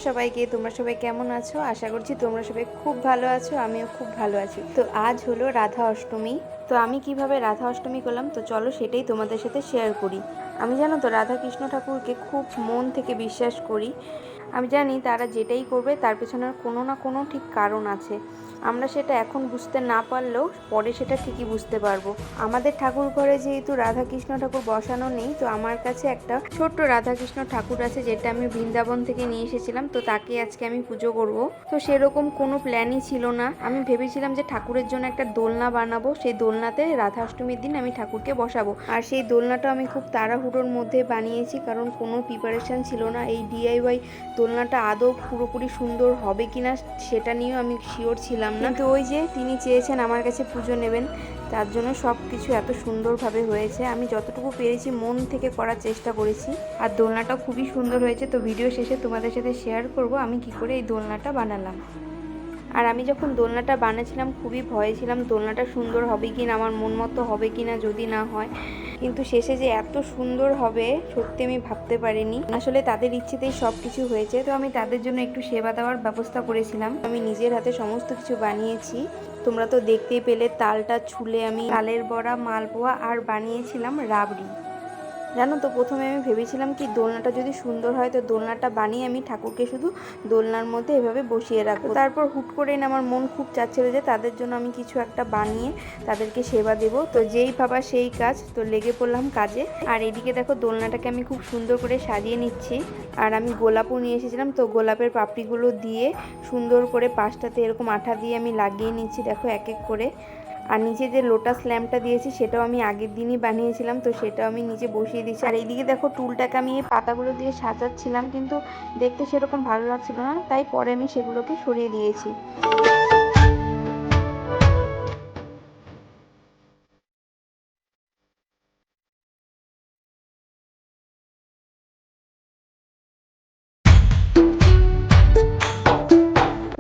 সবাইকে, তোমরা সবাই কেমন আছো? আশা করছি তোমরা সবাই খুব ভালো আছো, আমিও খুব ভালো আছি। তো আজ হলো রাধা অষ্টমী। তো আমি কিভাবে রাধা অষ্টমী করলাম তো চলো সেটাই তোমাদের সাথে শেয়ার করি। আমি জানো তো রাধা কৃষ্ণ ঠাকুরকে খুব মন থেকে বিশ্বাস করি। আমি জানি তারা যেটাই করবে তার পেছনের কোনো না কোনো ঠিক কারণ আছে। আমরা সেটা এখন বুঝতে না পারলেও পরে সেটা ঠিকই বুঝতে পারবো। আমাদের ঠাকুর ঘরে যেহেতু রাধাকৃষ্ণ ঠাকুর বসানো নেই, তো আমার কাছে একটা ছোট্ট রাধাকৃষ্ণ ঠাকুর আছে যেটা আমি বৃন্দাবন থেকে নিয়ে এসেছিলাম। তো তাকে আজকে আমি পুজো করব। তো সেরকম কোনো প্ল্যানই ছিল না। আমি ভেবেছিলাম যে ঠাকুরের জন্য একটা দোলনা বানাবো, সেই দোলনাতে রাধা অষ্টমীর দিন আমি ঠাকুরকে বসাবো। আর সেই দোলনাটা আমি খুব তাড়াহুড়োর মধ্যে বানিয়েছি, কারণ কোনো প্রিপারেশন ছিল না। এই DIY দোলনাটা আদৌ পুরোপুরি সুন্দর হবে কিনা সেটা নিয়েও আমি শিওর ছিলাম না। কিন্তু ওই যে তিনি চেয়েছেন আমার কাছে পুজো নেবেন, তার জন্য সব কিছু এত সুন্দরভাবে হয়েছে। আমি যতটুকু পেরেছি মন থেকে করার চেষ্টা করেছি। আর দোলনাটাও খুবই সুন্দর হয়েছে। তো ভিডিও শেষে তোমাদের সাথে শেয়ার করব আমি কি করে এই দোলনাটা বানালাম। আর আমি যখন দোলনাটা বানাচ্ছিলাম খুবই ভয়ে ছিলাম দোলনাটা সুন্দর হবে কি না, আমার মন মতো হবে কি না যদি না হয়। কিন্তু শেষে যে এত সুন্দর হবে সত্যি আমি ভাবতে পারিনি। আসলে তাদের ইচ্ছেতেই সব কিছু হয়েছে। তো আমি তাদের জন্য একটু সেবা দেওয়ার ব্যবস্থা করেছিলাম। আমি নিজের হাতে সমস্ত কিছু বানিয়েছি। তোমরা তো দেখতেই পেলে তালটা ছুলে আমি তালের বড়া, মালপোয়া আর বানিয়েছিলাম রাবড়ি। জানো তো প্রথমে আমি ভেবেছিলাম কি দোলনাটা যদি সুন্দর হয় তো দোলনাটা বানিয়ে আমি ঠাকুরকে শুধু দোলনার মধ্যে এভাবে বসিয়ে রাখবো। তারপর হুট করে না আমার মন খুব চাচ্ছিল যে তাদের জন্য আমি কিছু একটা বানিয়ে তাদেরকে সেবা দেব। তো যেই ভাবা সেই কাজ, তো লেগে পড়লাম কাজে। আর এদিকে দেখো দোলনাটাকে আমি খুব সুন্দর করে সাজিয়ে নিচ্ছি। আর আমি গোলাপও নিয়ে এসেছিলাম, তো গোলাপের পাপড়িগুলো দিয়ে সুন্দর করে পাশটাতে এরকম আঠা দিয়ে আমি লাগিয়ে নিচ্ছি দেখো এক এক করে। আর নিচে যে লোটাস ল্যাম্পটা দিয়েছি সেটাও আমি আগের দিনই বানিয়েছিলাম, তো সেটাও আমি নিচে বসিয়ে দিয়েছি। আর এইদিকে দেখো টুলটাকে আমি এই পাতাগুলো দিয়ে সাজাচ্ছিলাম, কিন্তু দেখতে সেরকম ভালো লাগছিল না, তাই পরে আমি সেগুলোকে সরিয়ে দিয়েছি।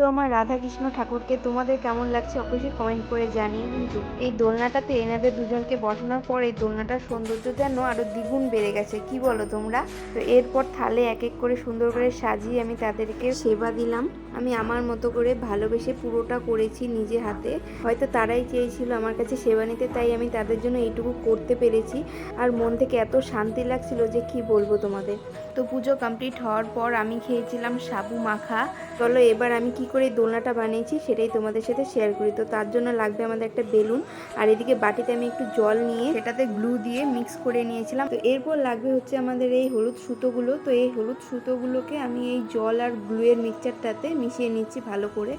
তো আমার রাধাকৃষ্ণ ঠাকুরকে তোমাদের কেমন লাগছে অবশ্যই কমেন্ট করে জানিয়ে। কিন্তু এই দোলনাটাতে এনাদের দুজনকে বসানোর পর এই দোলনাটার সৌন্দর্য যেন আরো দ্বিগুণ বেড়ে গেছে, কি বলো তোমরা? তো এরপর থালে এক এক করে সুন্দর করে সাজিয়ে আমি তাদেরকে সেবা দিলাম। আমি আমার মতো করে ভালোবেসে পুরোটা করেছি নিজে হাতে। হয়তো তারাই চেয়েছিল আমার কাছে সেবা নিতে, তাই আমি তাদের জন্য এইটুকু করতে পেরেছি। আর মন থেকে এত শান্তি লাগছিল যে কি বলবো তোমাদের। তো পুজো কমপ্লিট হওয়ার পর আমি খেয়েছিলাম সাবু মাখা। চলো এবার আমি কি করে দোলনাটা বানিয়েছি সেটাই তোমাদের সাথে শেয়ার করি। তো তার জন্য লাগবে আমাদের একটা বেলুন, আর এদিকে বাটিতে আমি একটু জল নিয়ে সেটাতে গ্লু দিয়ে মিক্স করে নিয়েছিলাম। তো এরপর লাগবে হচ্ছে আমাদের এই হলুদ সুতোগুলো। তো এই হলুদ সুতোগুলোকে আমি এই জল আর গ্লুয়ের মিক্সচারটাতে মিশিয়ে নিচ্ছি ভালো করে।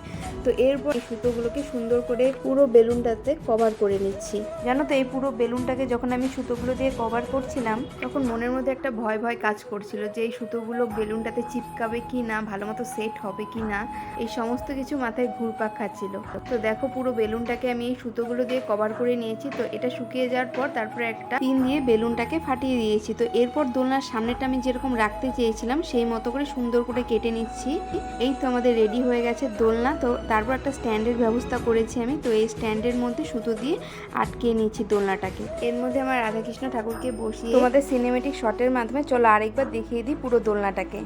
তো এরপর এই সুতোগুলোকে সুন্দর করে পুরো বেলুনটাতে কভার করে নিচ্ছি। জানো তো এই পুরো বেলুনটাকে যখন আমি সুতোগুলো দিয়ে কভার করছিলাম তখন মনের মধ্যে একটা ভয় ভয় কাজ করছিল যে এই সুতোগুলো বেলুনটাতে চিপকাবে কি না, ভালো মতো সেট হবে কি না, এই সমস্ত কিছু মাথায় ঘুরপাক খাচ্ছিল। তো দেখো পুরো বেলুনটাকে আমি এই সুতোগুলো দিয়ে কভার করে নিয়েছি। তো এটা শুকিয়ে যাওয়ার পর তারপরে একটা পিন দিয়ে বেলুনটাকে ফাটিয়ে দিয়েছি। তো এরপর দোলনার সামনেটা আমি যেরকম রাখতে চেয়েছিলাম সেই মতো করে সুন্দর করে কেটে নিচ্ছি। এই তো আমাদের রেডি হয়ে গেছে দোলনা। তো তারপর একটা স্ট্যান্ডের ব্যবস্থা করেছি আমি। তো এই স্ট্যান্ডের মধ্যে সুতো দিয়ে আটকে নিচ্ছি দোলনাটাকে। এর মধ্যে আমার রাধাকৃষ্ণ ঠাকুরকে বসিয়ে তোমাদের সিনেমেটিক শটের মাধ্যমে চলো আরেকবার দেখিয়ে দিই পুরো দোলনাটাকে।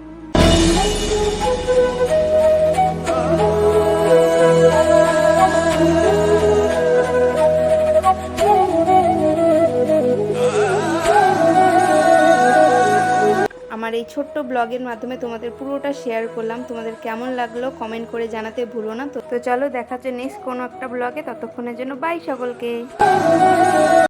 আমার এই ছোট্ট ব্লগের মাধ্যমে তোমাদের পুরোটা শেয়ার করলাম। তোমাদের কেমন লাগলো কমেন্ট করে জানাতে ভুলো না। তো চলো দেখা হচ্ছে নেক্সট কোনো একটা ব্লগে। ততক্ষণের জন্য বাই সকলকে।